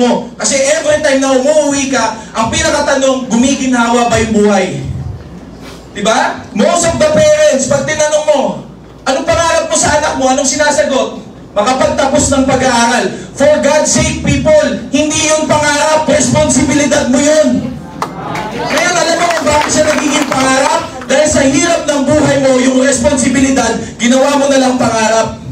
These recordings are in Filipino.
mo. Kasi every time na umuwi ka, ang pinakatanong, gumiginhawa ba yung buhay? Diba? Most of the parents, pag tinanong mo, anong pangarap mo sa anak mo? Anong sinasagot? Makapagtapos ng pag-aaral. For God's sake, people, hindi yung pangarap, responsibilidad mo yun. Ngayon, alam mo kung bakit siya nagiging pangarap? Dahil sa hirap ng buhay mo, yung responsibilidad, ginawa mo na lang pangarap.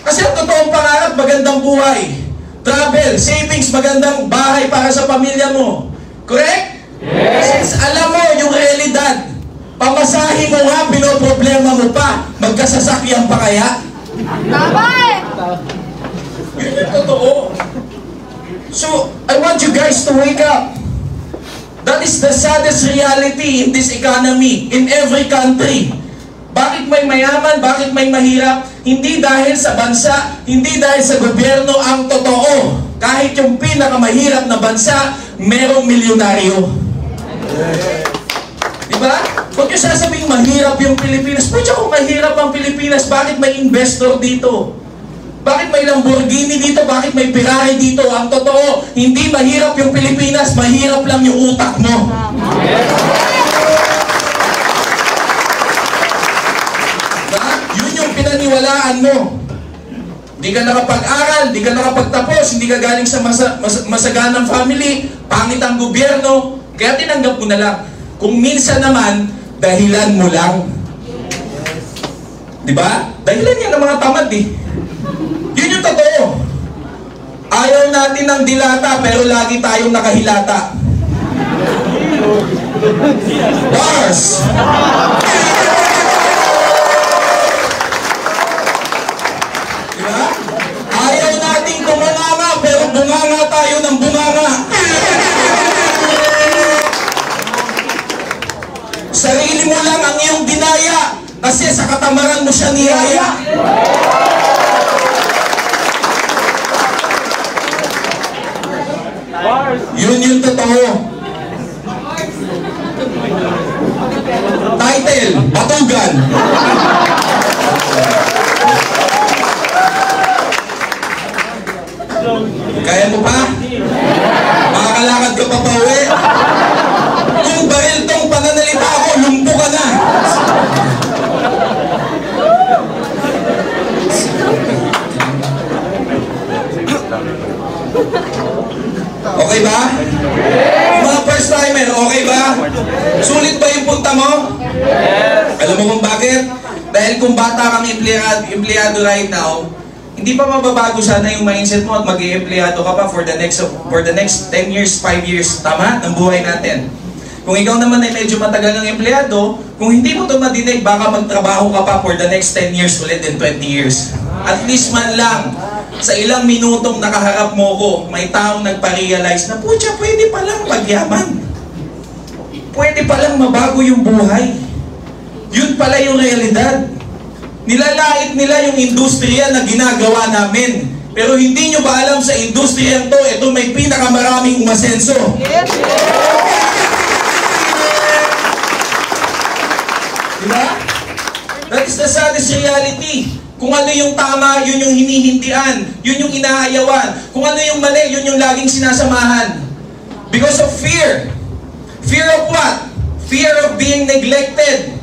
Kasi ang totoong pangarap, magandang buhay. Travel, savings, magandang bahay para sa pamilya mo. Correct? Yes. Since alam mo yung realidad, pamasahe mo nga, pinoproblema mo pa, magkasasakyan pa kaya? Babay! Yun yung totoo. So, I want you guys to wake up. That is the saddest reality in this economy, in every country. Bakit may mayaman? Bakit may mahirap? Hindi dahil sa bansa, hindi dahil sa gobyerno ang totoo. Kahit yung pinakamahirap na bansa, merong milyonaryo. Diba? Huwag nyo sasabing mahirap yung Pilipinas. Pwede kung mahirap ang Pilipinas, bakit may investor dito? Bakit may Lamborghini dito? Bakit may Ferrari dito? Ang totoo, hindi mahirap yung Pilipinas, mahirap lang yung utak mo. Yun yung pinaniwalaan mo. Hindi ka nakapag-aral, hindi ka nakapagtapos, hindi ka galing sa masaganang family, pangit ang gobyerno, kaya tinanggap mo na lang. Kung minsan naman, dahilan mo lang. Diba? Dahilan yan ng mga tamad eh. Yun yung totoo. Ayaw natin ng dilata, pero lagi tayong nakahilata. Bars! Diba? Ayaw natin bumanganga, pero bunganga tayo ng bunganga. Sarili mo lang ang iyong dinaya, kasi sa katamaran mo siya niyaya. Yun yung totoo. Title, Batugan. Kaya mo pa? Makakalakad ka pa pa uwi? Kung baril tong pananalita ako, lumpo ka na. Okay ba? Mga first timer, okay ba? Sulit ba yung punta mo? Yes. Alam mo kung bakit? Dahil kung bata kang empleyado right now, hindi pa mababago sana yung mindset mo at mag-i-empleyado ka pa for the next 10 years, 5 years, tama? Ng buhay natin. Kung ikaw naman ay medyo matagal ng empleyado, kung hindi mo ito madinig, baka magtrabaho ka pa for the next 10 years ulit and 20 years. At least man lang, sa ilang minutong nakaharap mo ko, may taong nagpa-realize na, putya, pwede palang pagyaman. Pwede palang mabago yung buhay. Yun pala yung realidad. Nilalait nila yung industriya na ginagawa namin. Pero hindi nyo ba alam sa industriyang to, ito may pinakamaraming umasenso. Yes. Diba? That is the saddest reality. Kung ano yung tama, yun yung hinihindian. Yun yung inaayawan. Kung ano yung mali, yun yung laging sinasamahan. Because of fear. Fear of what? Fear of being neglected.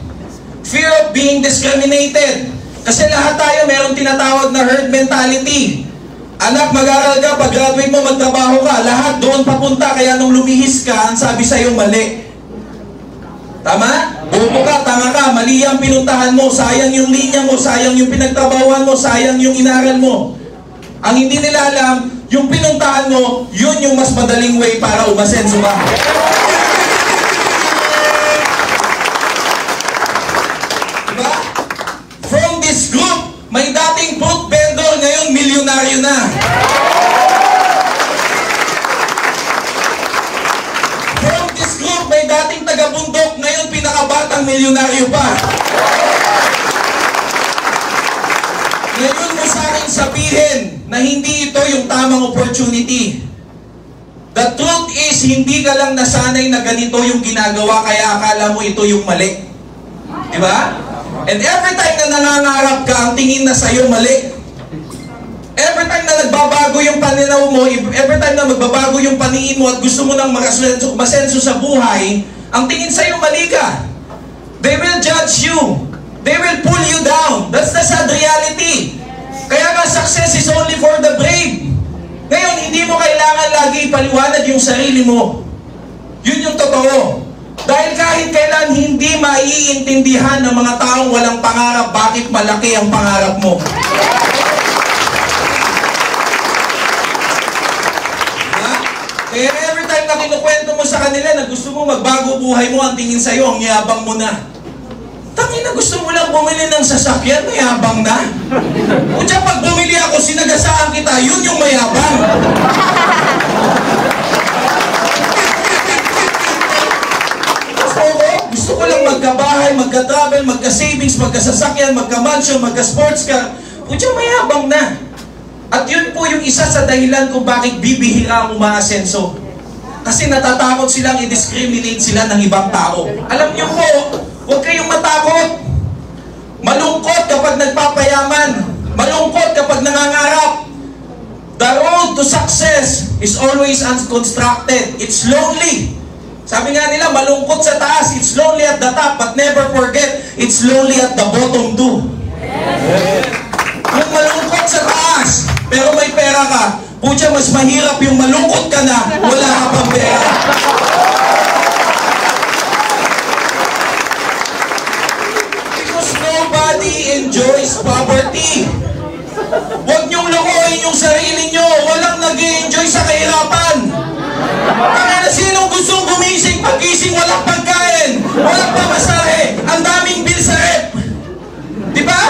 Fear of being discriminated. Kasi lahat tayo mayroong tinatawag na herd mentality. Anak, mag-aral ka, pag-graduate mo, magtrabaho ka. Lahat doon papunta, kaya nung lumihis ka, ang sabi sa'yo mali. Tama? Bobo ka, tanga ka, mali ang pinuntahan mo, sayang yung linya mo, sayang yung pinagtrabahuan mo, sayang yung inaral mo. Ang hindi nila alam, yung pinuntahan mo, yun yung mas madaling way para umasenso ka. Diba? From this group, may dating fruit vendor, ngayon milyonaryo na. From this group, may dating taga-bundok, ngayon pinakabatang milyonaryo pa. Ngayon mo sa akin sabihin na hindi ito yung tamang opportunity. The truth is, hindi ka lang nasanay na ganito yung ginagawa, kaya akala mo ito yung mali. Diba? And every time na nangangarap ka, ang tingin na sa'yo mali. Every time na nagbabago yung pananaw mo, every time na magbabago yung paningin mo at gusto mo nang masenso sa buhay, ang tingin sa'yo mali ka. They will judge you. They will pull you down. That's the sad reality. Kaya nga, success is only for the brave. Ngayon, hindi mo kailangan lagi ipaliwanag yung sarili mo. Yun yung totoo. Dahil kahit kailan hindi maiintindihan ng mga taong walang pangarap bakit malaki ang pangarap mo. Kaya every time na kinukwento mo sa kanila na gusto mo magbago buhay mo, ang tingin sa'yo, ang yabang mo na. Tangin na gusto mo lang bumili ng sasakyan, mayabang na. O dyan, pag bumili ako, sinagasaan kita, yun yung mayabang. Gusto ko lang magkabahay, magka-travel, magka-savings, magka-sasakyan, magka-mansion, magka-sports car. O dyan, mayabang na. At yun po yung isa sa dahilan kung bakit bibihira ang umaasenso. Kasi natatakot silang i-discriminate sila ng ibang tao. Alam niyo po, huwag kayong matakot. Malungkot kapag nagpapayaman. Malungkot kapag nangangarap. The road to success is always unconstructed. It's lonely. Sabi nga nila, malungkot sa taas, it's lonely at the top, but never forget, it's lonely at the bottom too. Kung malungkot sa taas, pero may pera ka, putya, mas mahirap yung malungkot ka na, wala ka pang pera. Because nobody enjoys poverty. Huwag niyong lokohin yung sarili niyo, walang nag-i-enjoy sa kahirapan. Kaya na sinong gustong gumising, pag-gising, walang pagkain, walang pamasahe, ang daming bill sa rep. Diba?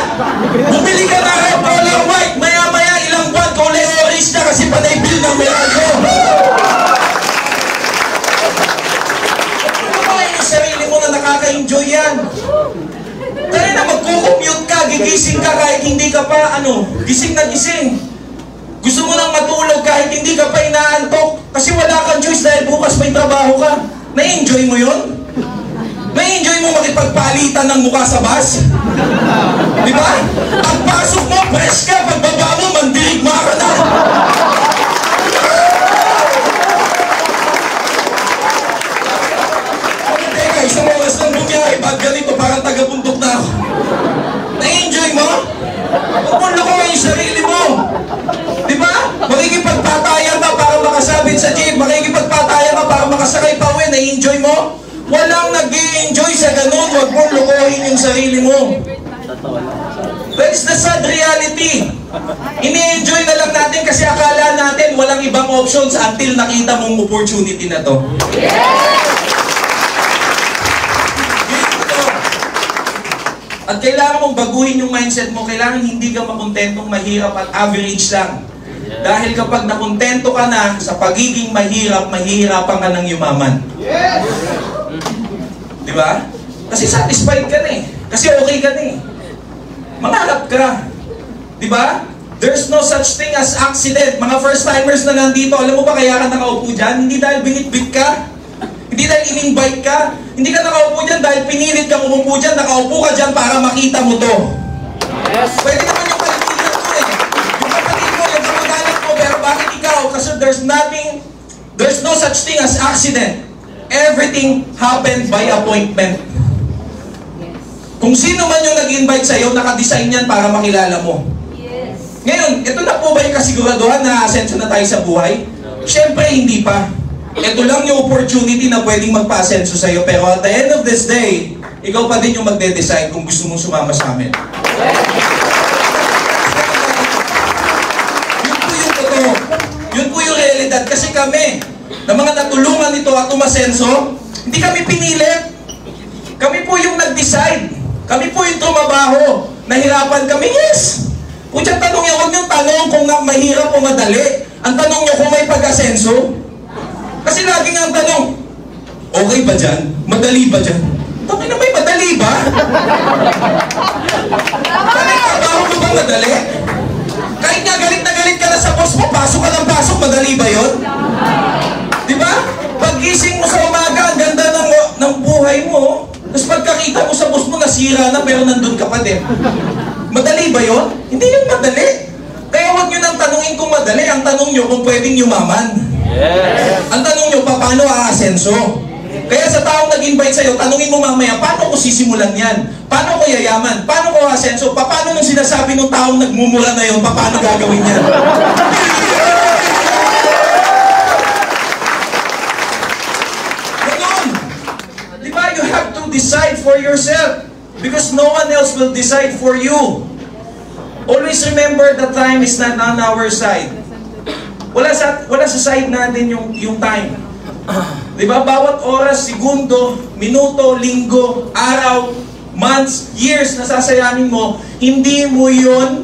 Bumili ka na rep, color white, maya-maya ilang buwan, kulay orange na kasi panay bill ng Meralco. Kumain yung sarili mo na nakaka-enjoy yan. Dahil na magkukommute ka, gigising ka kahit hindi ka pa, gising na gising. Gusto mo nang matulog kahit hindi ka pa inaantok kasi wala kang choice dahil bukas may trabaho ka. Na-enjoy mo yun? Na-enjoy mo makipagpalitan ng mukha sa bus? Di ba? Pagpasok mo, fresh ka. Pagbaba mo, mandirigma ka na. Teka, isang oras lang bumiyahe. Pag ganito, parang taga-bundok na ako. Na-enjoy mo? Huwag mong lokohin yung sarili mo. Di ba? Makikipagpatayan ka para makasabit sa jeep. Makikipagpatayan ka para makasakay pa uwi. Na-enjoy mo? Walang nag-i-enjoy sa ganun. Huwag mong lokohin yung sarili mo. That is the sad reality. Ini-enjoy na lang natin kasi akala natin walang ibang options until nakita mong opportunity na to. At kailangan mong baguhin yung mindset mo. Kailangan hindi ka makontentong mahirap at average lang. Dahil kapag nakontento ka na sa pagiging mahirap, mahihirapan ka ng yumaman. Yes! Di ba? Kasi satisfied ka na eh. Kasi okay ka na eh. Mangarap ka. Di ba? There's no such thing as accident. Mga first-timers na nandito, alam mo ba kaya ka nakaupo dyan? Hindi dahil binitbit ka. Hindi dahil in-invite ka. Hindi ka nakaupo dyan dahil pinilit kang umupo dyan. Nakaupo ka dyan para makita mo to. Yes. Pwede naman yung kaibigan mo eh. Yung kapatid mo, yung kamag-anak mo, pero bakit ikaw? Kasi there's no such thing as accident. Everything happened by appointment. Kung sino man yung nag-invite sa'yo, nakadesign yan para makilala mo. Yes. Ngayon, ito na po ba yung kasiguraduhan na asenso na tayo sa buhay? Siyempre, hindi pa. Ito lang yung opportunity na pwedeng magpa-asenso sa'yo. Pero at the end of this day, ikaw pa din yung magde-decide kung gusto mong sumama sa amin. Yun po yung totoo. Yun po yung realidad. Kasi kami, na mga natulungan nito at umasenso, hindi kami pinilit. Kami po yung nag-decide. Kami po yung tumabaho. Nahirapan kami, yes. Kung siyang tanong niya, huwag niyong tanong kung mahirap o madali. Ang tanong niyo kung may pag-asenso. Kasi lagi nga ang tanong, okay ba dyan? Madali ba dyan? Bakit na may madali ba? Bakit trabaho mo bang madali? Kahit nga galit na galit ka na sa boss mo, pasok ka ng pasok, madali ba yun? Diba? Pag-gising mo sa umaga, ang ganda ng buhay mo. Tapos pagkakita mo sa boss mo, nasira na pero nandun ka pa din. Madali ba yun? Hindi yung madali. Kaya huwag nyo nang tanungin kung madali. Ang tanong nyo kung pwedeng yumaman. Yes. Ang tanong nyo, paano aasenso? Kaya sa taong nag-invite sa'yo, tanungin mo mamaya, paano ko sisimulan yan? Paano ko yayaman? Paano ko asenso? Paano nung sinasabi ng taong nagmumura na yun, paano gagawin yan? Ganon! Diba? You have to decide for yourself because no one else will decide for you. Always remember the time is not on our side. Wala sa side natin yung time. Diba? Bawat oras, segundo, minuto, linggo, araw, months, years na sasayamin mo, hindi mo yun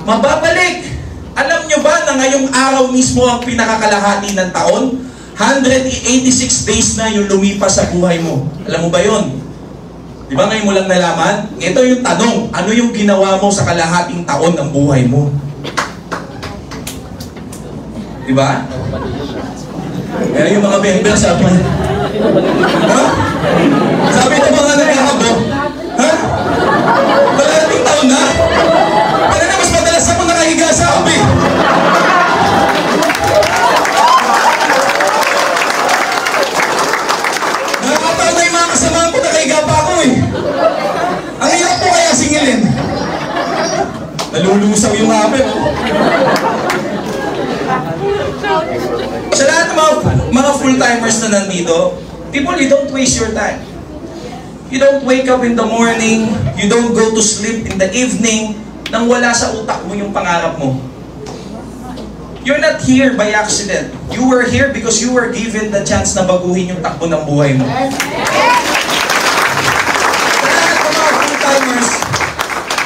mababalik. Alam nyo ba na ngayong araw mismo ang pinakakalahati ng taon? 186 days na yung lumipas sa buhay mo. Alam mo ba yun? Diba ngayon mo lang nalaman? Ito yung tanong, ano yung ginawa mo sa kalahating taon ng buhay mo? Diba? Kaya yung mga member sabi, ha? Sabi ito mga nagkakabo, ha? Kalahating taon na? Kaya na mas madalas ako nakahiga sa kape. Nakakataon na yung mga kasamahan ko nakahiga pa ako eh. Ang hirap po kaya singilin. Nalulusaw yung kape. Sa lahat ng mga full-timers na nandito, people, you don't waste your time. You don't wake up in the morning, you don't go to sleep in the evening, nang wala sa utak mo yung pangarap mo. You're not here by accident. You were here because you were given the chance na baguhin yung takbo ng buhay mo. Sa lahat ng mga full-timers,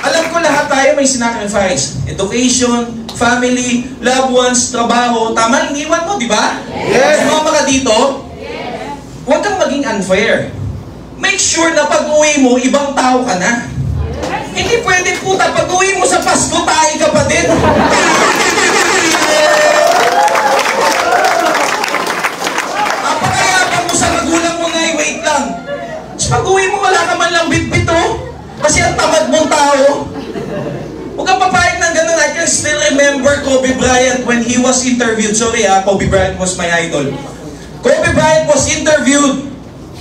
alam ko lahat tayo may sinacrifice. Education, family, loved ones, trabaho. Tama, iniwan mo, di ba? Yes! Sumama ka dito, huwag kang maging unfair. Make sure na pag-uwi mo, ibang tao ka na. Hindi pwede puta, pag-uwi mo sa Pasko, tayo ka pa din. Napakayabang mo sa magulang mo na wait lang. Pag-uwi mo, wala ka man lang bitbito. Kasi ang tamad mong tao. Huwag kang papayag ng ganun. I can still remember Kobe Bryant when he was interviewed. Sorry Kobe Bryant was my idol. Kobe Bryant was interviewed.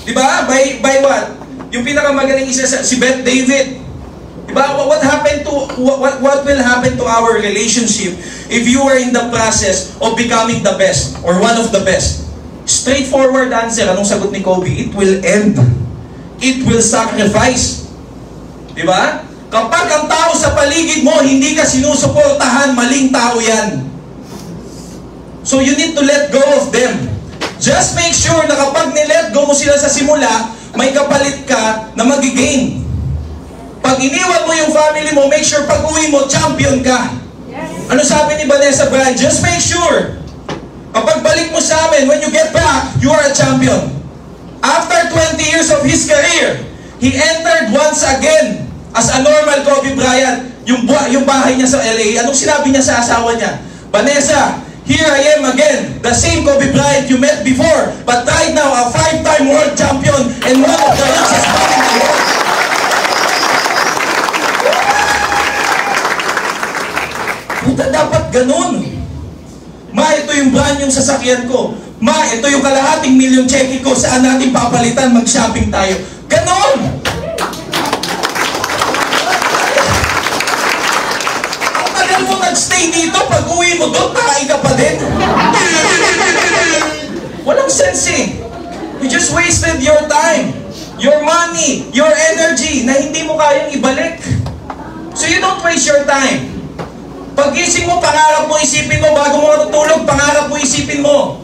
Diba? By what? Yung pinakamagaling isa si Beth David. Diba? What will happen to our relationship if you are in the process of becoming the best or one of the best? Straightforward answer. Anong sagot ni Kobe? It will end. It will sacrifice. Diba? Kapag ang tao sa paligid mo, hindi ka sinusuportahan, maling tao yan. So you need to let go of them. Just make sure na kapag nilet go mo sila sa simula, may kapalit ka na magigain. Pag iniwan mo yung family mo, make sure pag uwi mo, champion ka. Ano sabi ni Vanessa Bryan? Just make sure. Kapag balik mo sa amin, when you get back, you are a champion. After 20 years of his career, he entered once again as a normal Kobe Bryant, yung bahay niya sa LA. Anong sinabi niya sa asawa niya? Vanessa, here I am again, the same Kobe Bryant you met before, but right now, a 5-time world champion and one of the richest men in the world. Puta, dapat ganun. Ma, ito yung brand yung sasakyan ko. Ma, ito yung kalahating milyon cheque ko. Saan natin papalitan? Mag-shopping tayo. Ganon! Mo nag-stay dito, pag uwi mo doon, takain ka pa din. Walang sense eh. You just wasted your time, your money, your energy na hindi mo kayang ibalik. So you don't waste your time. Pag-gising mo, pangarap mo, isipin mo. Bago mo matutulog, pangarap mo, isipin mo.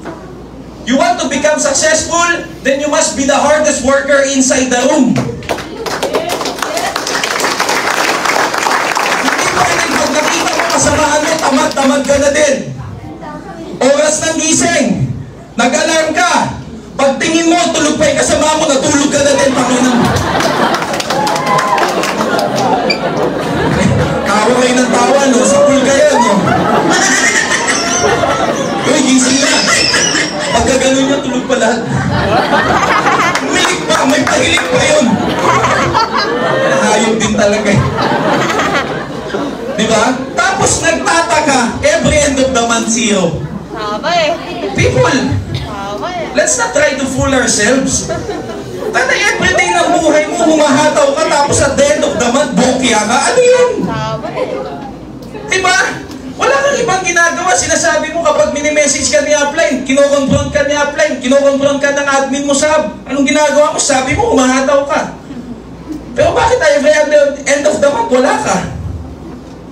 You want to become successful, then you must be the hardest worker inside the room. Kasamahan mo, tamad-tamad ka na din. Oras ng gising, nag-alarm ka. Pagtingin mo, tulog pa yung kasama mo, natulog ka na din. Tawa kayo ng tawa, no? Sa pool kayo, no? Uy, gising na. Pagka ganun niya, tulog pa lahat. Umilig pa, may pahilig pa yun. Hayop din talaga eh. Diba? Tapos nagtataka ka, every end of the month, zero. Tama eh. People, Tama eh. let's not try to fool ourselves. Tata, everyday ng buhay mo, humahataw ka, tapos at the end of the month, bokya ka. Ano yun? Tama eh. Diba? Wala kang ibang ginagawa. Sinasabi mo kapag mini-message ka ni upline, kinoconfront ka ni upline, kinoconfront ka ng admin mo sa anong ginagawa mo? Sabi mo, humahataw ka. Pero bakit every end of the month, wala ka?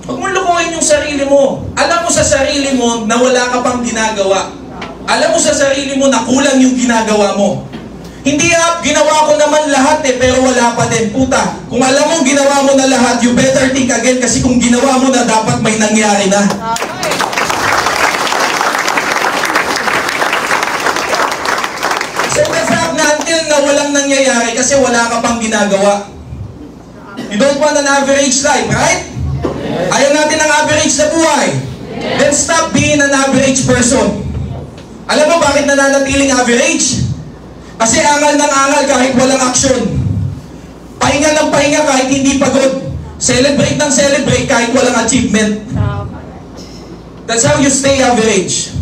Huwag mong lukuhin yung sarili mo. Alam mo sa sarili mo na wala ka pang ginagawa. Alam mo sa sarili mo na kulang yung ginagawa mo. Hindi ginawa ko naman lahat pero wala pa din. Puta, kung alam mo ginawa mo na lahat, you better think again kasi kung ginawa mo na, dapat may nangyari na. So the fact na until na walang nangyayari kasi wala ka pang ginagawa. You don't want an average life, right? Ayaw natin ng average na buhay. Then stop being an average person. Alam mo bakit nananatiling average? Kasi angal ng angal kahit walang aksyon. Pahinga ng pahinga kahit hindi pagod. Celebrate ng celebrate kahit walang achievement. That's how you stay average.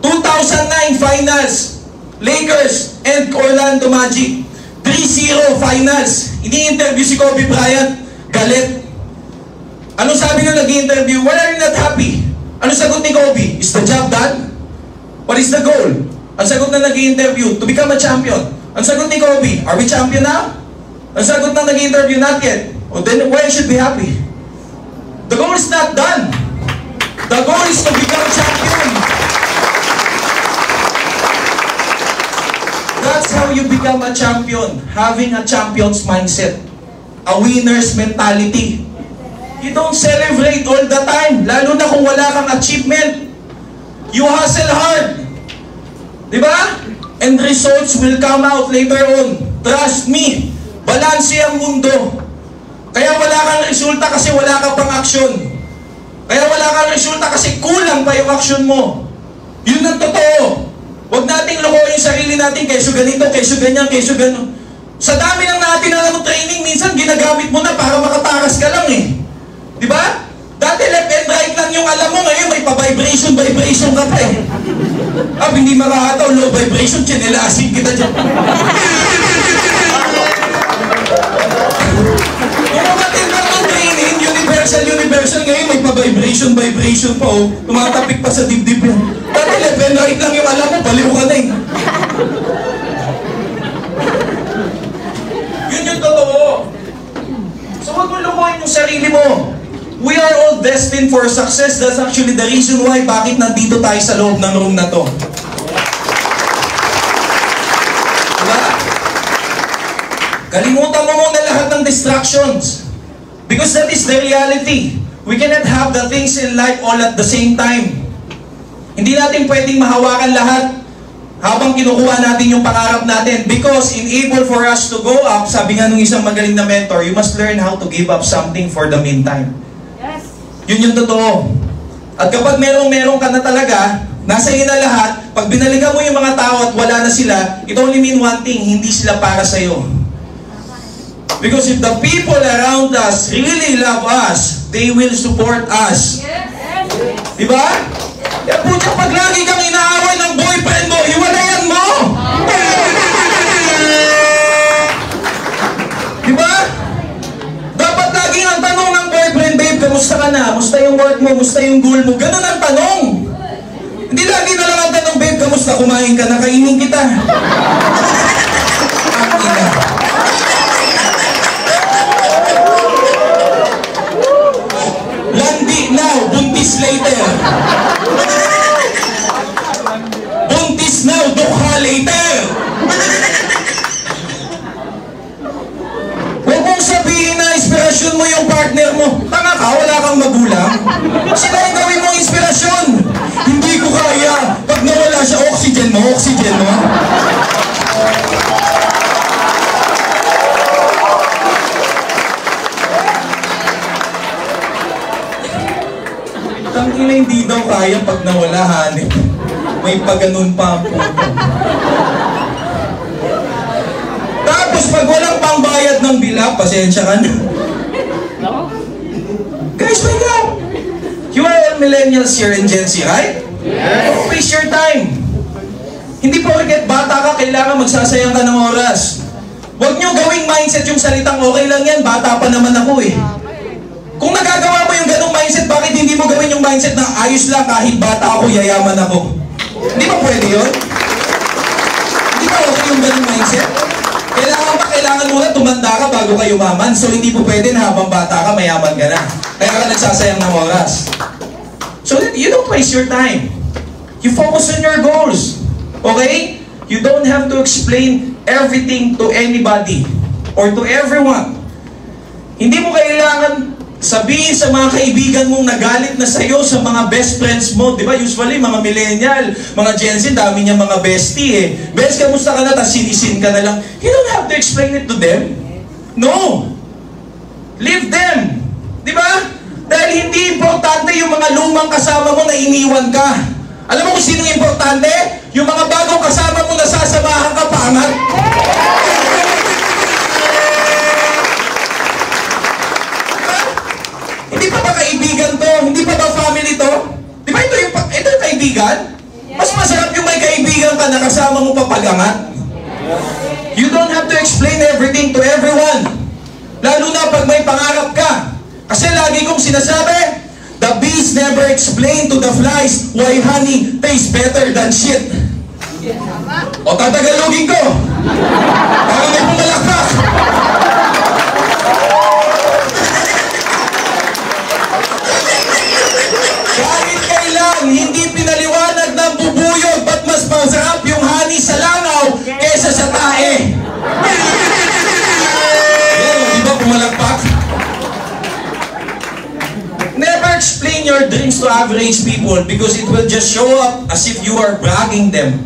2009 finals, Lakers and Orlando Magic. 3-0 finals. Ini-interview si Kobe Bryant. Galit. Anong sabi nung nag-interview? Why are you not happy? Anong sagot ni Kobe? Is the job done? What is the goal? Ang sagot na nag-i-interview, to become a champion. Ang sagot ni Kobe, are we champion now? Ang sagot na nag-i-interview, not yet. Oh, then why should be happy? The goal is not done. The goal is to become champion. That's how you become a champion. Having a champion's mindset. A winner's mentality. You don't celebrate all the time, lalo na kung wala kang achievement. You hustle hard. Diba? And results will come out later on. Trust me. Balanse ang mundo. Kaya wala kang resulta kasi wala ka pang aksyon. Kaya wala kang resulta kasi kulang pa yung aksyon mo. Yun ang totoo. Huwag nating lokohin yung sarili natin keso ganito, keso ganyan, keso gano'n. Sa dami ng natin na training, minsan ginagamit mo na para makatakas ka lang eh. Diba? Dati left and right lang yung alam mo, ngayon may pa-vibration ka pa eh. Hindi makahataw, low vibration, chinelasin kita dyan. Kung umatin lang ng training, universal, ngayon may pa-vibration pa oh. Tumatapik pa sa dibdib yan. Dati left and right lang yung alam mo, baliw ka na eh. Yun yung totoo. So wag mo lukuhin yung sarili mo. We are all destined for success. That's actually the reason why bakit nandito tayo sa loob ng room na to. Diba? Kalimutan mo muna lahat ng distractions. Because that is the reality. We cannot have the things in life all at the same time. Hindi natin pwedeng mahawakan lahat habang kinukuha natin yung pangarap natin. Because in able for us to go up, sabi nga nung isang magaling na mentor, you must learn how to give up something for the meantime. Yun yung totoo. At kapag merong ka na talaga, nasa iyo na lahat, pag binalikan mo yung mga tao at wala na sila, it only mean one thing, hindi sila para sa'yo. Because if the people around us really love us, they will support us. Diba? Kaya puto, pag lagi kang inaaway ng boyfriend mo, hiwalayan mo! Diba? Dapat lagi ang tanong ng boyfriend, babe, kamusta ka na? Kamusta yung work mo? Kamusta yung goal mo? Ganun ang tanong. Hindi lagi na lang ang tanong, babe, kamusta? Kumain ka na? Kainin kita. Landi now, buntis later. Buntis now, dukha later. Huwag mong sabihin na inspirasyon mo yung partner mo. Tanga ka, wala kang magulang. Sila yung gawin mong inspirasyon. Hindi ko kaya. Pag nawala siya, oxygen mo. Tangina, hindi daw kaya pag nawala, hanip. May paganon pa po. Tapos pag walang pangbayad ng bilang, pasensya ka na. Guys, wake up! You are all millennials here in Gen Z, right? Yes. Don't waste your time. Hindi po porket bata ka, kailangan magsasayang ka ng oras. Huwag nyo gawing mindset yung salitang okay lang yan, bata pa naman ako eh. Kung nagagawa mo yung ganong mindset, bakit hindi mo gawin yung mindset na ayos lang kahit bata ako, yayaman ako? Hindi ba pwede yun? Hindi ba okay yung ganong mindset? Kailangan muna tumanda ka bago ka yumaman. So hindi po pwede na habang bata ka, mayaman ka na. Kaya ka nagsasayang ng oras. So you don't waste your time. You focus on your goals. Okay? You don't have to explain everything to anybody or to everyone. Hindi mo kailangan sabihin sa mga kaibigan mong nagalit na sa'yo sa mga best friends mo. Di ba? Usually, mga millennial, mga Gen Z, dami niya mga bestie eh. Best, kamusta ka na, tapos sinisin ka na lang. You don't have to explain it to them. No. Leave them. Di ba? Dahil hindi importante yung mga lumang kasama mo na iniwan ka. Alam mo kung sino importante? Yung mga bagong kasama mo na sasamahan ka pangat. Hindi pa ba kaibigan to? Hindi pa ba family to? Di ba ito yung kaibigan? Mas masarap yung may kaibigan ka na kasama mo papagangat. You don't have to explain everything to everyone. Lalo na pag may pangarap ka. Kasi lagi kong sinasabi, the bees never explain to the flies why honey tastes better than shit. O tatagalogin ko. Para may pumalakpak. Kahit kailan, hindi pinaliwanag ng bubuyog ba't mas masarap yung honey sa langaw kesa sa tae. Yan, di ba pumalakpak? Never explain your dreams to average people because it will just show up as if you are bragging them.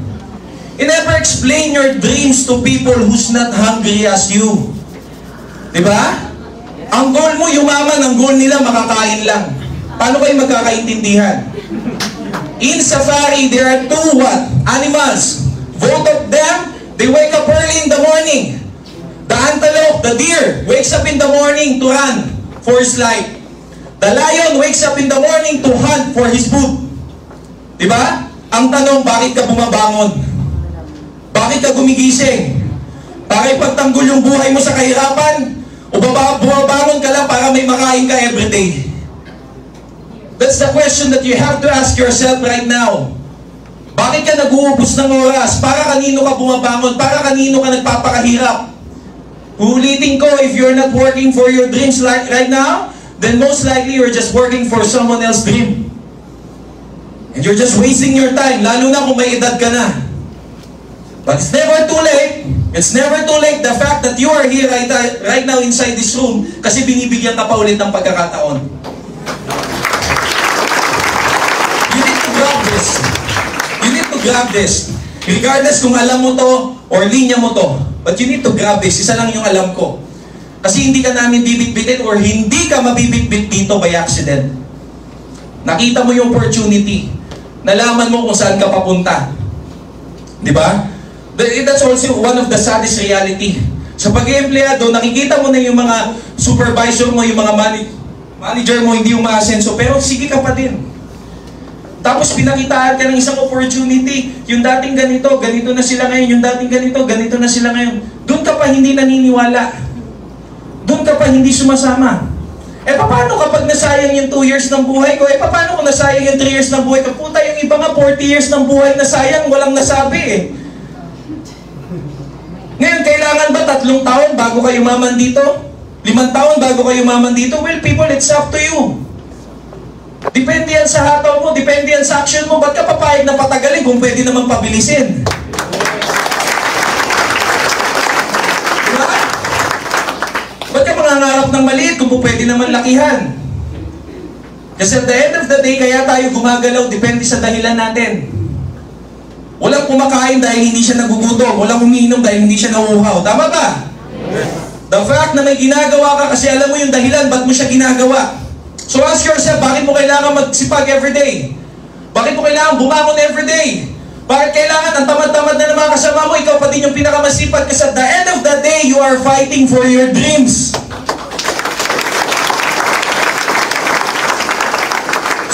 You never explain your dreams to people who's not hungry as you. Diba? Ang goal mo, yumaman. Ang goal nila, makakain lang. Paano kayo magkakaintindihan? In safari, there are two animals. Both of them, they wake up early in the morning. The antelope, the deer, wakes up in the morning to run for his life. The lion wakes up in the morning to hunt for his food. Diba? Ang tanong, bakit ka bumabangon? Bakit ka gumigising? Bakit pagtanggol yung buhay mo sa kahirapan? O bumabangon ka lang para may makain ka everyday? That's the question that you have to ask yourself right now. Bakit ka nag-uubos ng oras? Para kanino ka bumabangon? Para kanino ka nagpapakahirap? Ulitin ko, if you're not working for your dreams right now, then most likely you're just working for someone else's dream. And you're just wasting your time, lalo na kung may edad ka na. But it's never too late. It's never too late. The fact that you are here right now inside this room, kasi binibigyan ka pa ulit ng pagkakataon. You need to grab this. You need to grab this. Regardless kung alam mo to or linya mo to. But you need to grab this. Isa lang yung alam ko. Kasi hindi ka namin bibitbitin or hindi ka mabibitbit dito by accident. Nakita mo yung opportunity. Nalaman mo kung saan ka papunta. Di ba? That's also one of the saddest reality. Sa pag-i-empleyado, nakikita mo na yung mga supervisor mo, yung mga manager mo, hindi umaasenso, pero sige ka pa din. Tapos pinakitaan ka ng isang opportunity. Yung dating ganito, ganito na sila ngayon. Yung dating ganito, ganito na sila ngayon. Doon ka pa hindi naniniwala. Doon ka pa hindi sumasama. Paano kapag nasayang yung 2 years ng buhay ko? Paano kung nasayang yung 3 years ng buhay ko? Puta, yung iba nga 40 years ng buhay nasayang, walang nasabi eh. Ngayon, kailangan ba 3 taon bago kayo yumaman dito? 5 taon bago kayo yumaman dito? Well, people, it's up to you. Depende yan sa hataw mo, depende yan sa action mo. Ba't ka papayag na patagalin kung pwede naman pabilisin? Diba? Ba't ka mangangarap ng maliit kung pwede naman lakihan? Kasi at the end of the day, kaya tayo gumagalaw, depende sa dahilan natin. Walang kumakain dahil hindi siya nagugutom. Walang umiinom dahil hindi siya nauuhaw. Tama ba? The fact na may ginagawa ka kasi alam mo yung dahilan, ba't mo siya ginagawa? So ask yourself, bakit mo kailangan magsipag everyday? Bakit mo kailangan bumangon everyday? Bakit kailangan ang tamad-tamad na ng mga kasama mo, ikaw pa din yung pinakamasipag? Kasi at the end of the day, you are fighting for your dreams.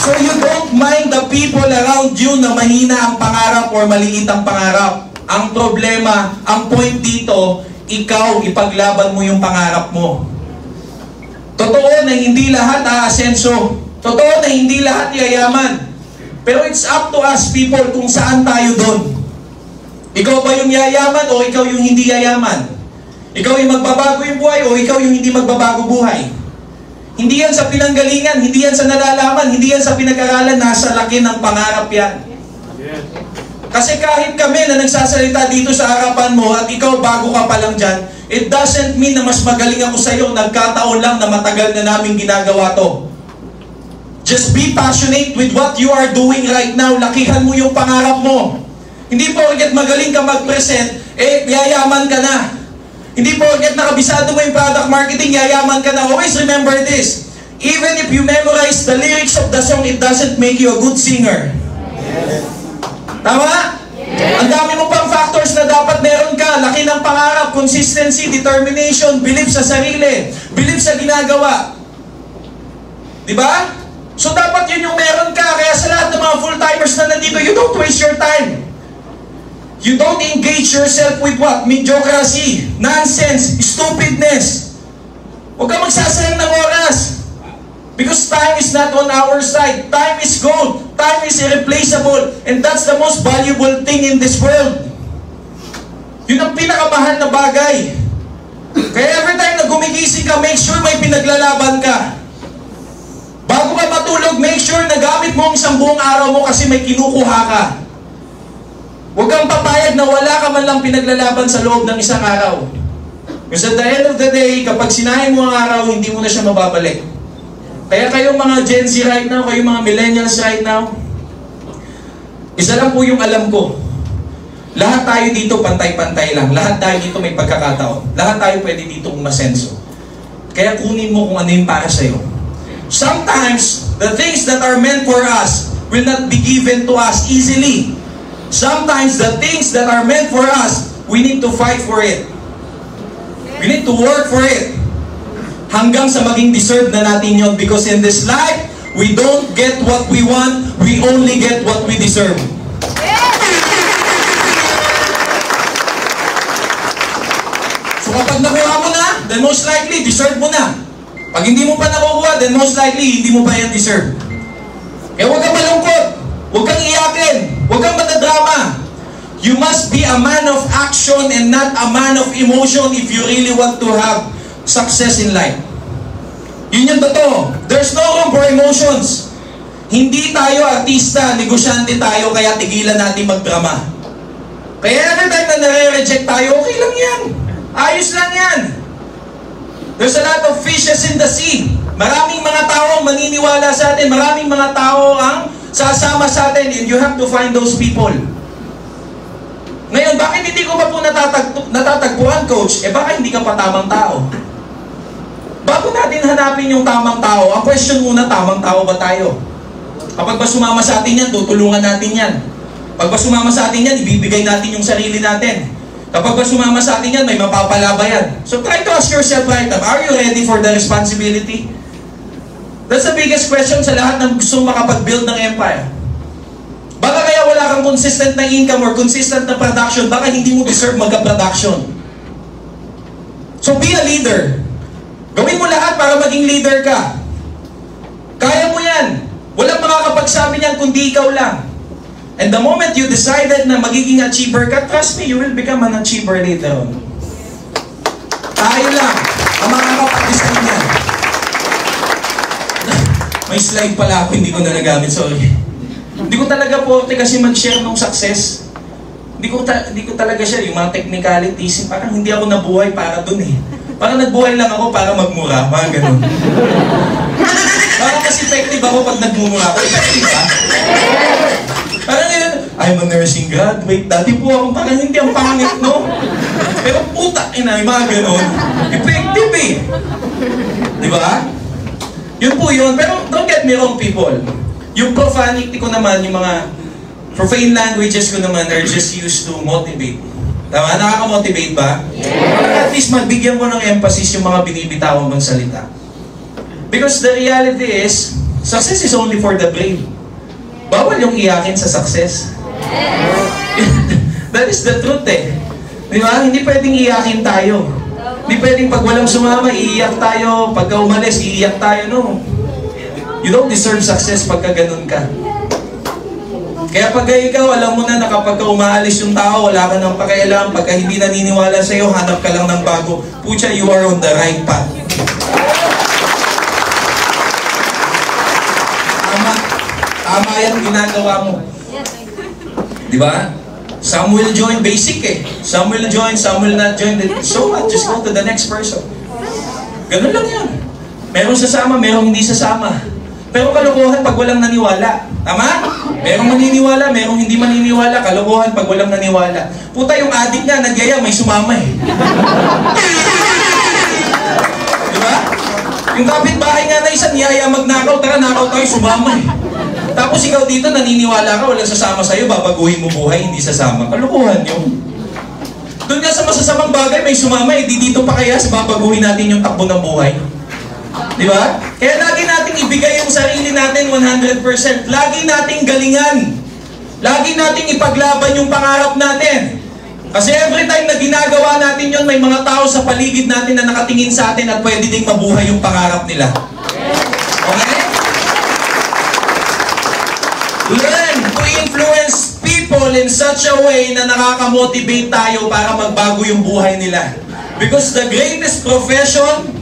So you don't mind the people around you na mahina ang pangarap or maliit ang pangarap. Ang problema, ang point dito, ikaw ipaglaban mo yung pangarap mo. Totoo na hindi lahat aasenso. Totoo na hindi lahat yayaman. Pero it's up to us people kung saan tayo doon. Ikaw ba yung yayaman o ikaw yung hindi yayaman? Ikaw yung magbabago yung buhay o ikaw yung hindi magbabago buhay? Hindi yan sa pinanggalingan, hindi yan sa nalalaman, hindi yan sa pinag-aralan, nasa laki ng pangarap yan. Kasi kahit kami na nagsasalita dito sa harapan mo at ikaw bago ka pa lang dyan, it doesn't mean na mas magaling ako sa iyo, nagkataon lang na matagal na namin ginagawa to. Just be passionate with what you are doing right now. Lakihan mo yung pangarap mo. Hindi porket magaling ka mag-present, yayaman ka na. Hindi porket nakabisado mo yung product marketing, yayaman ka na. Always remember this. Even if you memorize the lyrics of the song, it doesn't make you a good singer. Tama? Ang dami mo pang factors na dapat meron ka. Laki ng pangarap, consistency, determination, belief sa sarili, belief sa ginagawa. Diba? So dapat yun yung meron ka. Kaya sa lahat ng mga full-timers na nandito, you don't waste your time. You don't engage yourself with what? Mediocrity, nonsense, stupidness. Huwag kang magsasayang ng oras. Because time is not on our side. Time is gold. Time is irreplaceable. And that's the most valuable thing in this world. Yun ang pinakamahal na bagay. Kaya every time na gumigising ka, make sure may pinaglalaban ka. Bago ka matulog, make sure na gamit mo ang isang buong araw mo kasi may kinukuha ka. Huwag kang papayag na wala ka man lang pinaglalaban sa loob ng isang araw. Because at the end of the day, kapag sinahin mo ang araw, hindi mo na siya mababalik. Kaya kayong mga Gen Z right now, kayong mga millennials right now, isa lang po yung alam ko. Lahat tayo dito pantay-pantay lang. Lahat tayo dito may pagkakataon. Lahat tayo pwede dito umasenso. Kaya kunin mo kung ano yung para sa'yo. Sometimes, the things that are meant for us will not be given to us easily. Sometimes the things that are meant for us, we need to fight for it. We need to work for it. Hanggang sa maging deserve na natin yun. Because in this life, we don't get what we want, we only get what we deserve. So kapag nakuha mo na, then most likely, deserve mo na. Pag hindi mo pa nakukuha, then most likely, hindi mo pa yan deserve. Kaya huwag kang malungkot. Huwag kang iyakin. Huwag kang madadrama. You must be a man of action and not a man of emotion if you really want to have success in life. Yun yung totoo. There's no room for emotions. Hindi tayo artista, negosyante tayo, kaya tigilan natin magdrama. Kaya every time na nare-reject tayo, okay lang yan. Ayos lang yan. There's a lot of fishes in the sea. Maraming mga tao ang maniniwala sa atin. Maraming mga tao ang sasama sa atin, and you have to find those people. Ngayon, bakit hindi ko pa po natatagpuan, coach? Baka hindi ka pa tamang tao. Bago natin hanapin yung tamang tao, ang question muna, tamang tao ba tayo? Kapag ba sumama sa atin yan, tutulungan natin yan. Pag ba sumama sa atin yan, ibibigay natin yung sarili natin. Kapag ba sumama sa atin yan, may mapapalaba yan. So try to ask yourself right now, are you ready for the responsibility? That's the biggest question sa lahat ng gusto makapag-build ng empire. Baka kaya wala kang consistent na income or consistent na production, baka hindi mo deserve magka-production. So be a leader. Gawin mo lahat para maging leader ka. Kaya mo yan. Walang makakapagsabi niyan kundi ikaw lang. And the moment you decided na magiging achiever ka, trust me, you will become an achiever later on. Tayo lang ang makakapag-decide niyan. May slide pala ako, hindi ko na nagamit, sorry. Hindi ko talaga forte kasi mag-share ng success. Hindi ko talaga share yung mga technicalities. Parang hindi ako nabuhay para dun eh. Parang nagbuhay lang ako para magmura, mga ganun. Parang mas effective ako pag nagmumura ako. Effective ba? Parang yun, I'm a nursing graduate. Dati po ako parang hindi ang pangit, no? Pero puta, yung mga ganun. Effective eh. Di ba? Yun po yun. Pero don't get me wrong, people. Yung profanity ko naman, yung mga profane languages ko naman are just used to motivate. Tama? Nakaka-motivate ba? Yeah. At least magbigyan ko ng emphasis yung mga binibitawang bang salita. Because the reality is, Success is only for the brave. Bawal yung iyakin sa success. That is the truth eh. Di ba? Hindi pwedeng iyakin tayo. Hindi pwedeng pag walang sumama, iiyak tayo. Pagka umalis, iiyak tayo. No. You don't deserve success pagka ganun ka. Kaya pagka ikaw, alam mo na kapag umaalis yung tao, wala ka nang pakialam. Pagka hindi naniniwala sa'yo, hanap ka lang ng bago. Pucha, you are on the right path. Tama yan ginagawa mo. Di ba? Some will join, basic eh. Some will join, some will not join. So what? Just go to the next person. Ganun lang yun. Merong sasama, merong hindi sasama. Pero kalokohan pag walang naniwala. Tama? Merong maniniwala, merong hindi maniniwala. Kalokohan pag walang naniwala. Puta, yung adik nga, nagyaya, may sumama eh. Di ba? Yung kapitbahay nga na isa, niyaya magnakaw, tara nakaw tayo, sumama eh. Tapos ikaw dito, naniniwala ka, walang sasama sa'yo, babaguhin mo buhay, hindi sasama. Kalukuhan yun. Doon nga sa masasamang bagay, may sumama, eh, di dito pa kaya sa babaguhin natin yung takbo ng buhay. Di ba? Kaya lagi nating ibigay yung sarili natin 100%. Lagi nating galingan. Lagi nating ipaglaban yung pangarap natin. Kasi every time na ginagawa natin yun, may mga tao sa paligid natin na nakatingin sa atin at pwede ding mabuhay yung pangarap nila. Okay? Learn to influence people in such a way na nakaka-motivate tayo para magbago yung buhay nila. Because the greatest profession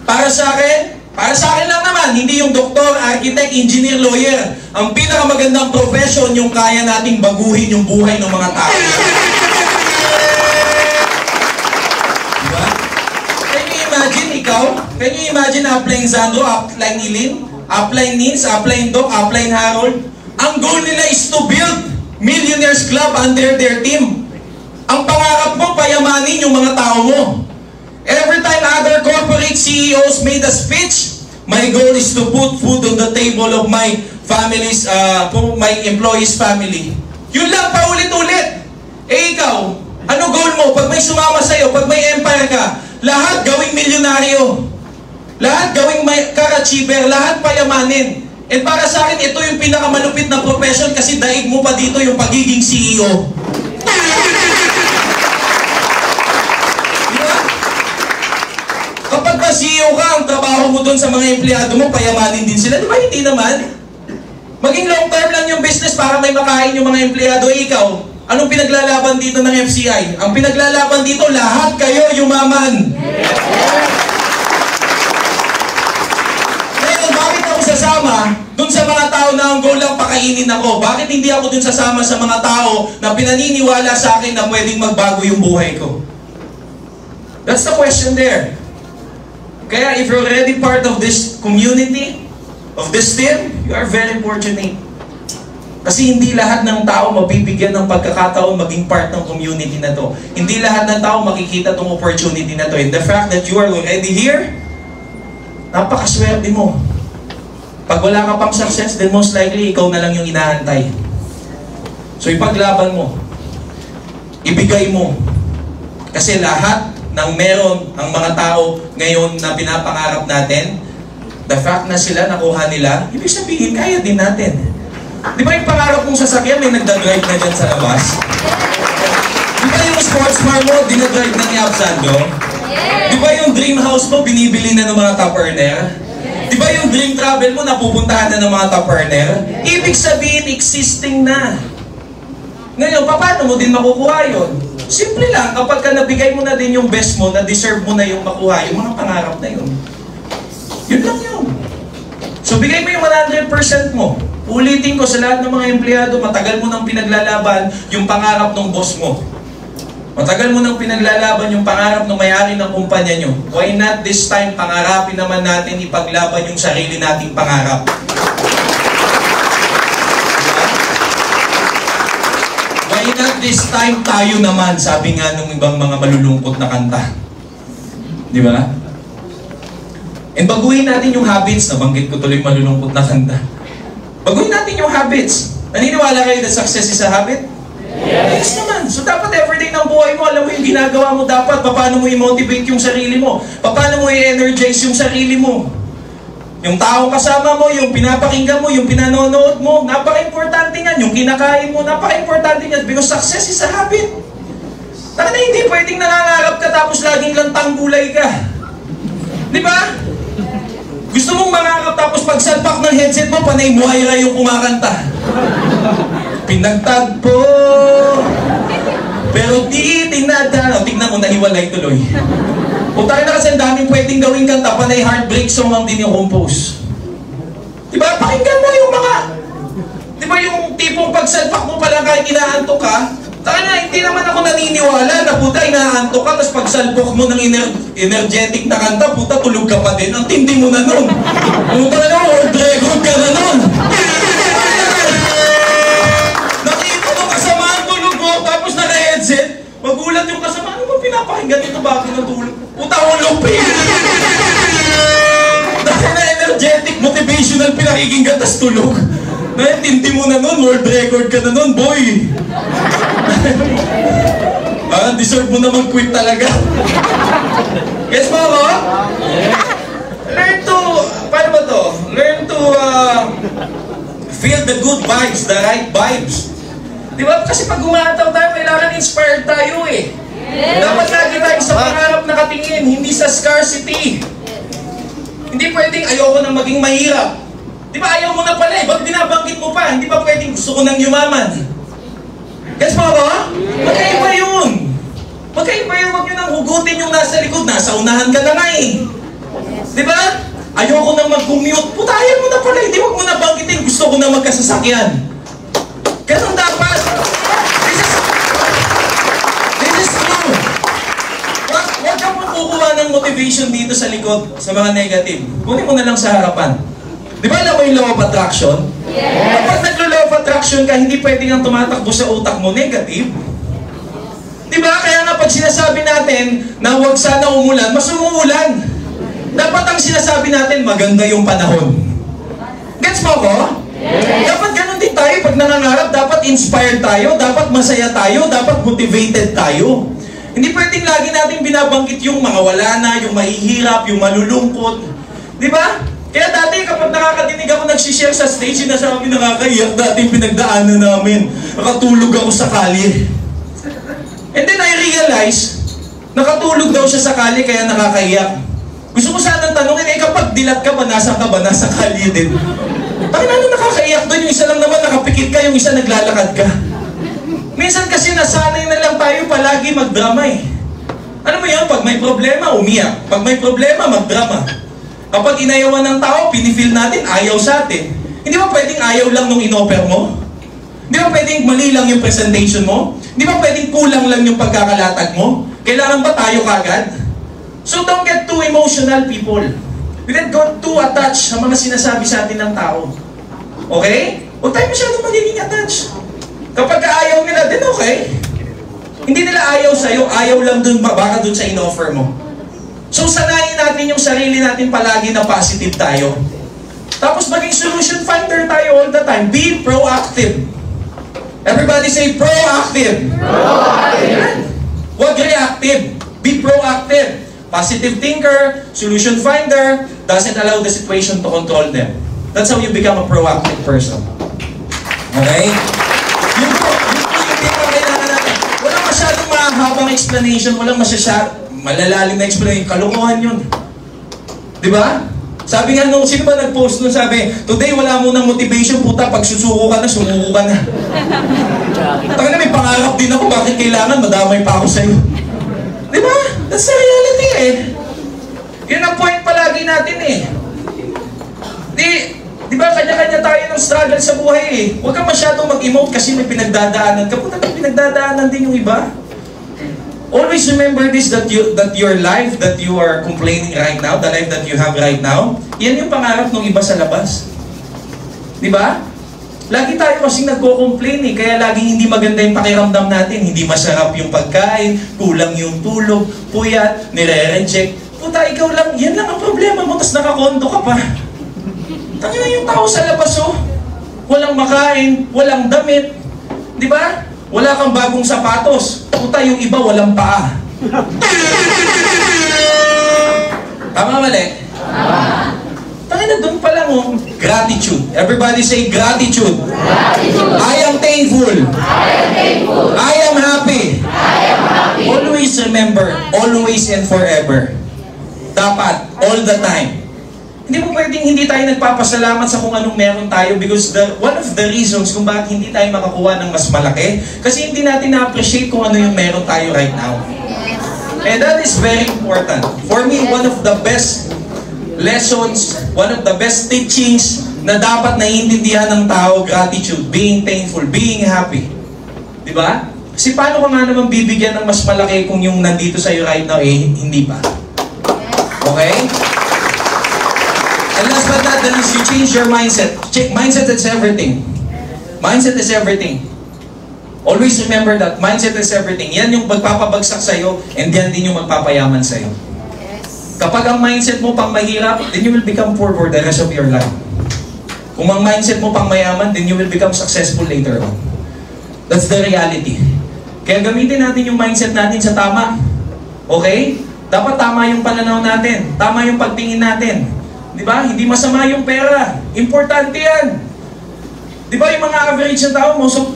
para sa akin lang naman, hindi yung doktor, architect, engineer, lawyer. Ang pinakamagandang profession yung kaya nating baguhin yung buhay ng mga tao. Diba? Can you imagine ikaw? Can you imagine applying Zandro, applying Ilin, applying Nins, applying Doc, applying Harold? Ang goal nila is to build Millionaires Club under their team. Ang pangarap mo, payamanin yung mga tao mo. Every time other corporate CEOs made a speech, my goal is to put food on the table of my family's, my employees' family. Yun lang, paulit-ulit. Eh ikaw, ano goal mo? Pag may sumama sa'yo, pag may empire ka, lahat gawing milyonaryo. Lahat gawing car-achiever, lahat payamanin. And para sa akin, ito yung pinakamalupit na profession kasi daig mo pa dito yung pagiging CEO. Diba? Kapag ba CEO ka, ang trabaho mo dun sa mga empleyado mo, payamanin din sila. Diba hindi naman? Maging long term lang yung business para may makain yung mga empleyado. Eh, ikaw, anong pinaglalaban dito ng FCI? Ang pinaglalaban dito, lahat kayo yumaman. Sasama dun sa mga tao na ang goal lang pakainin ako. Bakit hindi ako dun sasama sa mga tao na pinaniniwala sa akin na pwedeng magbago yung buhay ko? That's the question there. Kaya if you're already part of this community, of this team, you are very fortunate. Kasi hindi lahat ng tao mabibigyan ng pagkakataon maging part ng community na to. Hindi lahat ng tao makikita tong opportunity na to. And the fact that you are already here, napakaswerte mo. Pag wala ka pang success, then most likely, ikaw na lang yung inaantay. So, ipaglaban mo. Ibigay mo. Kasi lahat ng meron ang mga tao ngayon na pinapangarap natin, the fact na sila nakuha nila, ibig sabihin, kaya din natin. Di ba yung pangarap mong sasakyan, may nagdadrive na dyan sa labas? Di ba yung sports car mo, dinadrive na ni Absando? Di ba yung dream house mo, binibili na ng mga top earner? Di ba yung dream travel mo, napupuntahan na ng mga top earner? Ibig sabihin, existing na. Ngayon, paano mo din makukuha yun? Simple lang, kapag ka nabigay mo na din yung best mo, na-deserve mo na yung makuha, yung mga pangarap na yun. Yun lang yun. So, bigay mo yung 100% mo. Ulitin ko sa lahat ng mga empleyado, matagal mo nang pinaglalaban yung pangarap ng boss mo. Matagal mo nang pinaglalaban yung pangarap ng may-ari ng kumpanya nyo. Why not this time pangarapin naman natin ipaglaban yung sarili nating pangarap? Why not this time tayo naman, sabi nga nung ibang mga malulungkot na kanta. Di ba? And baguhin natin yung habits. Nabanggit ko tuloy malulungkot na kanta. Baguhin natin yung habits. Naniniwala kayo that success is a habit? Yes naman. So dapat everyday ng buhay mo, alam mo yung ginagawa mo dapat, paano mo i-motivate yung sarili mo, paano mo i-energize yung sarili mo. Yung tao kasama mo, yung pinapakinggan mo, yung pinanonood mo, napaka-importante niyan. Yung kinakain mo, napaka-importante niyan. Because success is a habit. Taka na hindi pwedeng nangangarap ka tapos laging lang tanggulay ka. Di ba? Gusto mong mangarap tapos pagsalpak ng headset mo, panay Moira yung kumakanta. Pinagtagpo, pero di tinadaan. Tignan mo, nahiwalay tuloy. Kung tayo na kasi ang daming pwedeng gawing kanta, panay heartbreak song ang dinicompose. Diba? Pakinggan mo yung mga... Diba yung tipong pagsalpak mo pala kahit inaantok ka? Taka na, hindi naman ako naniniwala na puta, inaantok ka, tapos pagsalpok mo ng energetic na kanta, puta, tulog ka pa din. Ang tindi mo na nun. Puta na nun, world record ka na nun. Nakita mo kasamaan tulog mo, tapos naka-headset, magulat yung kasama, ano ba pinapakinggan ito? Bakit natulog? Puta, ulog eh! Dahil na energetic, motivational pinakikinggan, tas tulog. Naintindi mo na nun, world record ka na nun, boy! Parang deserve mo na mag-quit talaga. Yes mo ako? Learn to, paano ba to? Learn to feel the good vibes, the right vibes. Di ba? Kasi pag gumataw tayo, kailangan inspired tayo eh. Dapat lagi tayo sa pangarap nakatingin, hindi sa scarcity. Hindi pwedeng ayoko nang maging mahirap. Di ba ayaw mo na pala eh, ba't binabanggit mo pa? Hindi ba pwedeng gusto ko nang yumaman? Guess mo ba? Magkaiba yun. Magkaiba yun, huwag nyo nang hugutin yung nasa likod, nasa unahan ka na nga eh. Di ba? Ayoko nang mag-commute, puta ayaw mo na pala, hindi wag mo na banggitin, gusto ko na magkasasakyan. Ganun dapat. This is true. Huwag kang makukuha ng motivation dito sa likod, sa mga negative. Kunin mo na lang sa harapan. Di ba alam mo yung law of attraction? Yes. Kapag naglo-law of attraction ka, hindi pwedeng ang tumatakbo sa utak mo negative. Di ba? Kaya nga pag sinasabi natin na huwag sana umulan, mas umuulan. Dapat ang sinasabi natin, maganda yung panahon. Gets mo ko? Yes. Dapat ganun din tayo pag nangangarap, dapat inspired tayo, dapat masaya tayo, dapat motivated tayo. Hindi pwedeng lagi natin binabanggit yung mga wala na, yung mahihirap, yung malulungkot. Di ba? Kaya dati kapag nakakadinig ako nagsishare sa stage, sinasabi nakakaiyak dati pinagdaanan namin. Nakatulog ako sa kalye. And then I realize, nakatulog daw siya sa kalye kaya nakakaiyak. Gusto ko sanang tanongin, kapag dilat ka ba, nasa ka ba, nasa kalye din? Bakit ano nakakaiyak doon? Yung isa lang naman nakapikit ka, yung isa naglalakad ka. Minsan kasi nasanay na lang tayo palagi magdrama eh. Ano mo yun? Pag may problema, umiyak. Pag may problema, magdrama. Kapag inayawan ng tao, pinifeel natin, ayaw sa atin. Hindi ba pwedeng ayaw lang nung inoffer mo? Hindi ba pwedeng mali lang yung presentation mo? Hindi ba pwedeng kulang lang yung pagkakalatag mo? Kailangan ba tayo kagad? So don't get too emotional, people. We don't get too attached sa mga sinasabi sa atin ng tao. Okay? Huwag tayo masyadong magiging attached. Kapag ayaw nila, din okay. Hindi nila ayaw sa'yo, ayaw lang dun, baka dun sa in-offer mo. So sanayin natin yung sarili natin palagi na positive tayo. Tapos maging solution finder tayo all the time. Be proactive. Everybody say proactive. Proactive. Huwag reactive. Be proactive. Positive thinker, solution finder, doesn't allow the situation to control them. That's how you become a proactive person. Okay? Yun po yung pinakailangan natin. Walang masyadong mahabang explanation, walang malalalim na explanation, kalokohan yun. Diba? Sabi nga nung, sino ba nag-post nun, sabi, today wala mo ng motivation, puta, pag susuko ka na, sumuko ka na. Taka na, may pangarap din ako, bakit kailangan, madamay pa ako sa'yo. Diba? That's the reality eh. Yun ang point palagi natin eh. Diba, kanya-kanya tayo ng struggle sa buhay eh. Huwag kang masyadong mag-emote kasi may pinagdadaanan ka. Puta, may pinagdadaanan din yung iba. Always remember this, that your life that you are complaining right now, the life that you have right now, yan yung pangarap ng iba sa labas. Diba? Lagi tayo kasing nagko-complain eh, kaya laging hindi maganda yung pakiramdam natin. Hindi masarap yung pagkain, kulang yung tulog, puyat, nire-reject. Puta, ikaw lang, yan lang ang problema mo, tas nakakondo ka pa. Tangina yung tao sa labas oh. Walang makain, walang damit. Diba? Wala kang bagong sapatos. Puta, yung iba walang paa. Tama mali? Tayo na doon pa lang, oh. Gratitude. Everybody say gratitude. Gratitude. I am thankful. I am thankful. I am happy. I am happy. Always remember, always and forever. Dapat, all the time. Hindi mo pwedeng hindi tayo nagpapasalamat sa kung anong meron tayo because one of the reasons kung bakit hindi tayo makakuha ng mas malaki kasi hindi natin na-appreciate kung ano yung meron tayo right now. And that is very important. For me, one of the best lessons, one of the best teachings na dapat naiintindihan ng tao, gratitude, being thankful, being happy. Diba? Kasi paano ka nga naman bibigyan ng mas malaki kung yung nandito sa'yo right now, hindi pa. Okay? And last but not least, you change your mindset. Mindset is everything. Mindset is everything. Always remember that. Mindset is everything. Yan yung magpapabagsak sa'yo and yan din yung magpapayaman sa'yo. Kapag ang mindset mo pang mahirap, then you will become poor for the rest of your life. Kung ang mindset mo pang mayaman, then you will become successful later on. That's the reality. Kaya gamitin natin yung mindset natin sa tama. Okay? Dapat tama yung pananaw natin. Tama yung pagtingin natin. Diba? Hindi masama yung pera. Importante yan. Diba yung mga average na tao mo, so,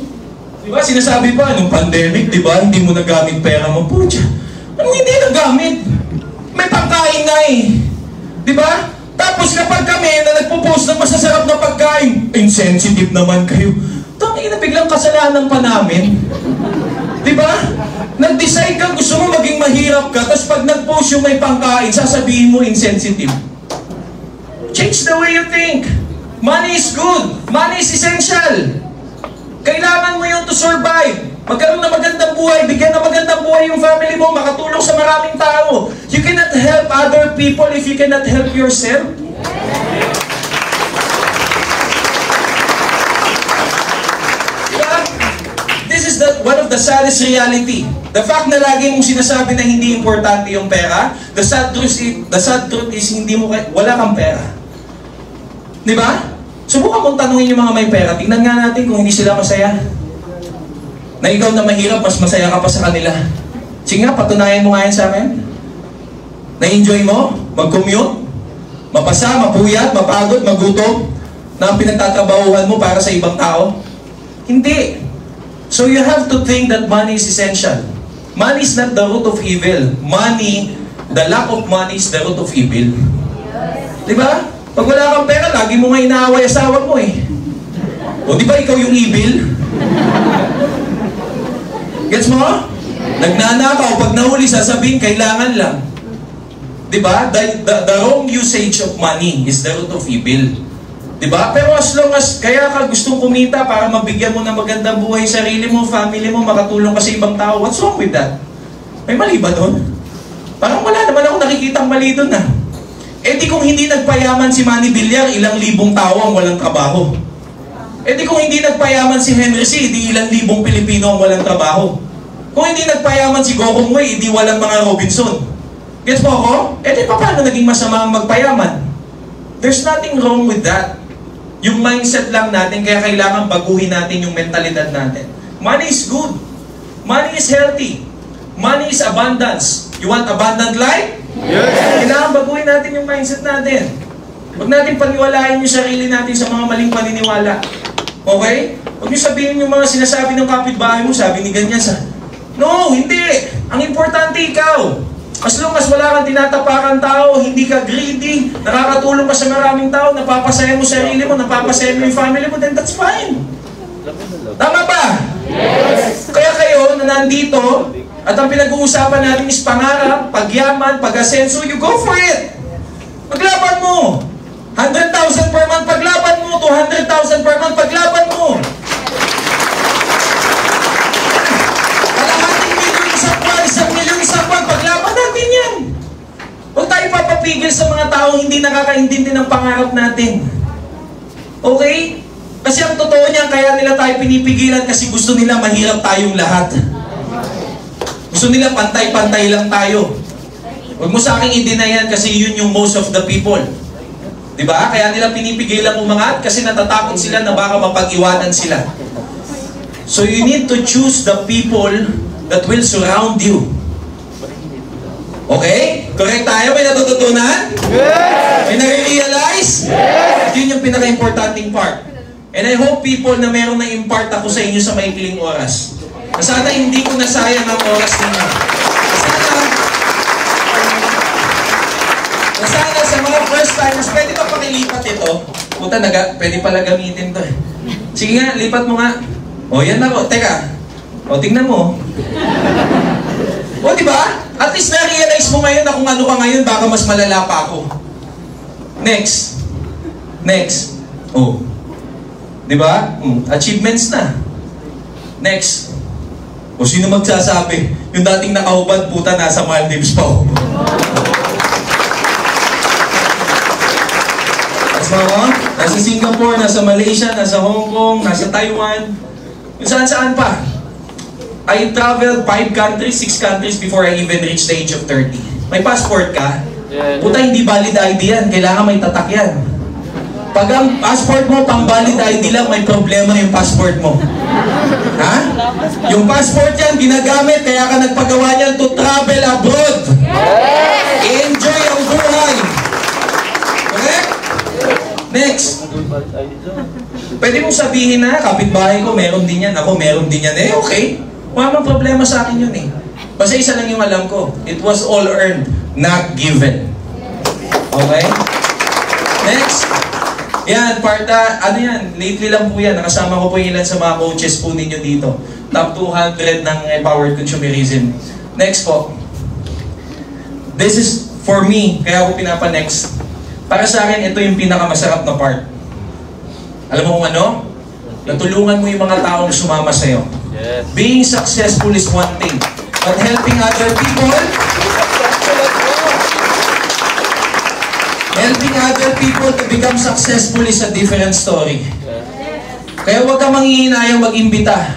diba sinasabi pa, nung pandemic, diba, hindi mo nagamit pera mo. Pucha, anong hindi nagamit? May pagkain na eh. Diba? Tapos kapag kami na nagpo-post ng masasarap na pagkain, insensitive naman kayo. Tangin na biglang kasalanan pa namin. Diba? Nag-decide ka, gusto mo maging mahirap ka, tapos pag nag-post yung may pangkain, sasabihin mo insensitive. Change the way you think. Money is good. Money is essential. Kailangan mo yun to survive. Magkaroon na magandang buhay, bigyan na magandang buhay yung family mo, makatulong sa maraming tao. You cannot help other people if you cannot help yourself. Yeah. This is one of the saddest reality. The fact na lagi mong sinasabi na hindi importante yung pera, the sad truth is hindi mo wala kang pera. Di ba? Subukan mong tanungin yung mga may pera. Tingnan nga natin kung hindi sila masaya. Na ikaw na mahirap, mas masaya ka pa sa kanila. Sige nga, patunayan mo nga yan sa akin. Na-enjoy mo? Mag-commute? Mapasa, mapuyat, mapagod, magutom? Na ang pinagtatrabahuhan mo para sa ibang tao? Hindi. So you have to think that money is essential. Money is not the root of evil. Money, the lack of money is the root of evil. Di ba? Pag wala kang pera, lagi mo nga inaaway asawa mo eh. O di ba ikaw yung evil? Gets mo? Nagnanakaw, pag nahuli sasabihin, kailangan lang. Diba? The wrong usage of money is the root of evil. Diba? Pero as long as kaya ka gustong kumita para mabigyan mo ng magandang buhay sarili mo, family mo, makatulong ka sa ibang tao, what's wrong with that? May mali ba doon? Parang wala naman ako nakikitang mali doon ah. Eh di kung hindi nagpayaman si Manny Villar, ilang libong tao ang walang trabaho. Eh di kung hindi nagpayaman si Henry C, di ilang libong Pilipino ang walang trabaho. Kung hindi nagpayaman si Gokong Wei, di walang mga Robinson. Gets mo ako? Eh di paano naging masama ang magpayaman? There's nothing wrong with that. Yung mindset lang natin, kaya kailangan baguhin natin yung mentalidad natin. Money is good. Money is healthy. Money is abundance. You want abundant life? Yes! Kailangan baguhin natin yung mindset natin. Huwag natin paniwalain yung sarili natin sa mga maling paniniwala. Okay? Huwag niyo sabihin yung mga sinasabi ng kapitbahay mo, sabi ni ganyan sa... No, hindi! Ang importante ikaw. As long as wala kang tinatapakan tao, hindi ka greedy, nakakatulong ka sa maraming tao, napapasaya mo sarili mo, napapasaya mo yung family mo, then that's fine. Tama ba? Yes! Kaya kayo na nandito, at ang pinag-uusapan natin is pangarap, pagyaman, pag-asenso, you go for it! Paglaban mo! 100,000 per month, paglaban mo! 200,000 per month, paglaban mo! Kalahating milyon isang buwan, 1 milyon isang buwan, paglaban natin yan! Huwag tayo papapigil sa mga taong hindi nakakaintindi ng pangarap natin. Okay? Kasi ang totoo niyan, kaya nila tayo pinipigilan kasi gusto nila mahirap tayong lahat. Gusto nila pantay-pantay lang tayo. Huwag mo sa akin i-deny yan kasi yun yung most of the people. Diba? Kaya nila pinipigilan umangat kasi natatakot sila na baka mapag-iwanan sila. So you need to choose the people that will surround you. Okay? Correct tayo? May natututunan? Yes! May nare-realize? Yes! At yun yung pinaka-importanting part. And I hope people na meron na impart ako sa inyo sa maikling oras. Na sana hindi ko nasayang ang oras ninyo. Sana sa mga first timers, pwede ba pakilipat ito? Puta, pwede pala gamitin to eh. Sige nga, lipat mo nga. O, yan ako. Teka. O, tingnan mo. O, diba? At least na-realize mo ngayon na kung ano ka ngayon, baka mas malala pa ako. Next. Next. O. Diba? Achievements na. Next. O, sino magsasabi? Yung dating nakahubad, puta, nasa Maldives pa o. Nasa Singapore, nasa Malaysia, nasa Hong Kong, nasa Taiwan, kung saan-saan pa. I traveled 5 countries, 6 countries before I even reached the age of 30. May passport ka? Puta, hindi valid ID yan. Kailangan may tatak yan. Pag ang passport mo, pang valid ID lang, may problema yung passport mo. Ha? Yung passport yan, ginagamit, kaya ka nagpagawa niyan to travel abroad. Enjoy ang buhay. Correct? Next. Pwede mong sabihin na, kapitbahay ko, meron din yan. Ako, meron din yan. Eh, okay. Wala mang problema sa akin yun eh. Basta isa lang yung alam ko. It was all earned, not given. Okay? Next. Yan, parta, ano yan, lately lang po yan. Nakasama ko po ilan sa mga coaches po ninyo dito. Top 200 ng Empowered Consumerism. Next po. This is for me, kaya ako pinapa-next. Para sa akin, ito yung pinakamasarap na part. Alam mo kung ano? Natulungan mo yung mga taong sumama sa'yo. Yes. Being successful is one thing, but helping other people, to become successful is a different story. Kaya huwag kang manghihinayang mag-imbita.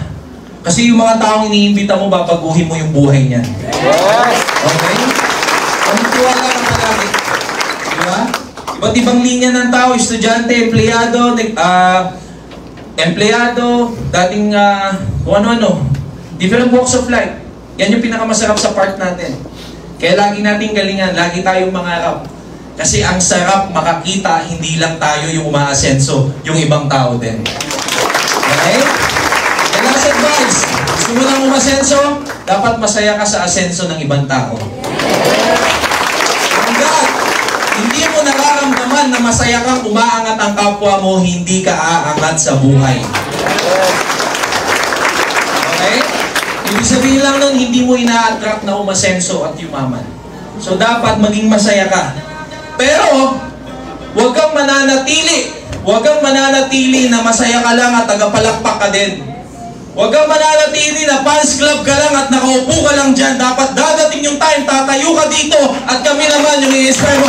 Kasi yung mga taong iniimbita mo, babaguhin mo yung buhay niyan. Okay? Ang tuwala ka palagi. Diba? Iba't ibang linya ng tao, estudyante, empleyado, dating kung ano-ano. Different walks of life. Yan yung pinakamasarap sa part natin. Kaya lagi nating galingan, lagi tayong mangarap. Kasi ang sarap makakita, hindi lang tayo yung umaasenso, yung ibang tao din. Okay? And last advice, gusto mo nang umasenso, dapat masaya ka sa asenso ng ibang tao. Hanggat hindi mo nararamdaman na masaya kang umaangat ang kapwa mo, hindi ka aangat sa buhay. Okay? Ibig sabihin lang nun, hindi mo ina-attract na umasenso at yumaman. So dapat maging masaya ka. Pero, huwag kang mananatili. Huwag kang mananatili na masaya ka lang at tagapalakpak ka din. Huwag kang mananatili na fans club ka lang at nakaupo ka lang dyan. Dapat dadating yung time, tatayo ka dito at kami naman yung i-inspire mo.